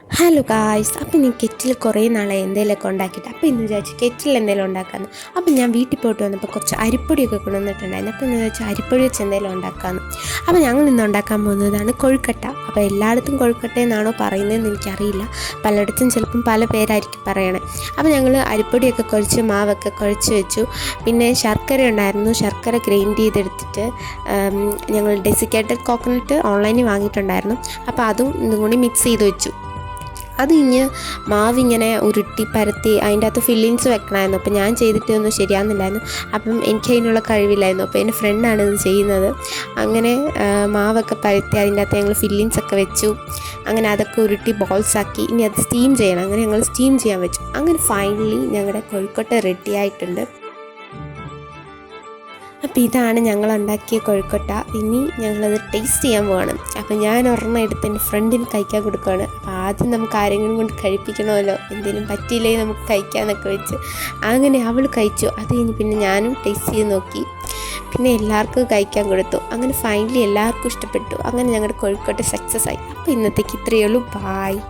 Hello guys, അപ്പോൾ ഞാൻ kettle കുറേ നാളായി എന്തെങ്കിലുമൊക്കെ ഉണ്ടാക്കിയിട്ട്. അപ്പോൾ ഇന്ന് വിചാരിച്ചു കെറ്റിൽ എന്തെങ്കിലും ഉണ്ടാക്കാമെന്ന്. അപ്പോൾ ഞാൻ വീട്ടിൽ പോയിട്ട് വന്നപ്പോൾ കുറച്ച് അരിപ്പൊടിയൊക്കെ കൊണ്ടുവന്നിട്ടുണ്ടായിരുന്നു. അപ്പോൾ ഇന്ന് വിചാരിച്ചു അരിപ്പൊടി വെച്ച് എന്തെങ്കിലും ഉണ്ടാക്കാമെന്ന്. അപ്പോൾ ഞങ്ങൾ ഇന്ന് ഉണ്ടാക്കാൻ പോകുന്നതാണ് കൊഴുക്കട്ട. അപ്പോൾ എല്ലായിടത്തും കൊഴുക്കട്ട എന്നാണോ പറയുന്നതെന്ന് എനിക്കറിയില്ല. പലയിടത്തും ചിലപ്പം പല പേരായിരിക്കും പറയണേ. അപ്പോൾ ഞങ്ങൾ അരിപ്പൊടിയൊക്കെ കുഴച്ച് മാവൊക്കെ കുഴച്ച് വെച്ചു. പിന്നെ ശർക്കര ഉണ്ടായിരുന്നു. ശർക്കര ഗ്രൈൻഡ് ചെയ്തെടുത്തിട്ട് ഞങ്ങൾ ഡെസിക്കേറ്റഡ് കോക്കനട്ട് ഓൺലൈനിൽ വാങ്ങിയിട്ടുണ്ടായിരുന്നു. അപ്പോൾ അതും ഇതും കൂടി മിക്സ് ചെയ്ത് വെച്ചു. അത് കഴിഞ്ഞ് മാവിങ്ങനെ ഉരുട്ടി പരത്തി അതിൻ്റെ അകത്ത് ഫില്ലിങ്സ് വെക്കണമായിരുന്നു. അപ്പോൾ ഞാൻ ചെയ്തിട്ടൊന്നും ശരിയാകുന്നില്ലായിരുന്നു. അപ്പം എനിക്ക് അതിനുള്ള കഴിവില്ലായിരുന്നു. അപ്പോൾ എൻ്റെ ഫ്രണ്ടാണ് ഇത് ചെയ്യുന്നത്. അങ്ങനെ മാവൊക്കെ പരത്തി അതിൻ്റെ അകത്ത് ഞങ്ങൾ ഫില്ലിങ്സൊക്കെ വെച്ചു. അങ്ങനെ അതൊക്കെ ഉരുട്ടി ബോൾസാക്കി. ഇനി അത് സ്റ്റീം ചെയ്യണം. അങ്ങനെ ഞങ്ങൾ സ്റ്റീം ചെയ്യാൻ വെച്ചു. അങ്ങനെ ഫൈനലി ഞങ്ങളുടെ കൊഴുക്കട്ട റെഡി ആയിട്ടുണ്ട്. അപ്പോൾ ഇതാണ് ഞങ്ങളുണ്ടാക്കിയ കൊഴുക്കട്ട. ഇനി ഞങ്ങളത് ടേസ്റ്റ് ചെയ്യാൻ പോവാണ്. അപ്പോൾ ഞാൻ ഒരെണ്ണം എടുത്ത് എൻ്റെ ഫ്രണ്ടിന് കഴിക്കാൻ കൊടുക്കുകയാണ്. അപ്പോൾ ആദ്യം നമുക്ക് ആരെങ്കിലും കൊണ്ട് കഴിപ്പിക്കണമല്ലോ, എന്തെങ്കിലും പറ്റിയില്ലെങ്കിൽ നമുക്ക് കഴിക്കാമെന്നൊക്കെ വെച്ച് അങ്ങനെ അവൾ കഴിച്ചു. അത് കഴിഞ്ഞ് പിന്നെ ഞാനും ടേസ്റ്റ് ചെയ്ത് നോക്കി. പിന്നെ എല്ലാവർക്കും കഴിക്കാൻ കൊടുത്തു. അങ്ങനെ ഫൈനലി എല്ലാവർക്കും ഇഷ്ടപ്പെട്ടു. അങ്ങനെ ഞങ്ങളുടെ കൊഴുക്കട്ട സക്സസ് ആയി. അപ്പോൾ ഇന്നത്തേക്ക് ഇത്രയേ ഉള്ളൂ. ബായ്.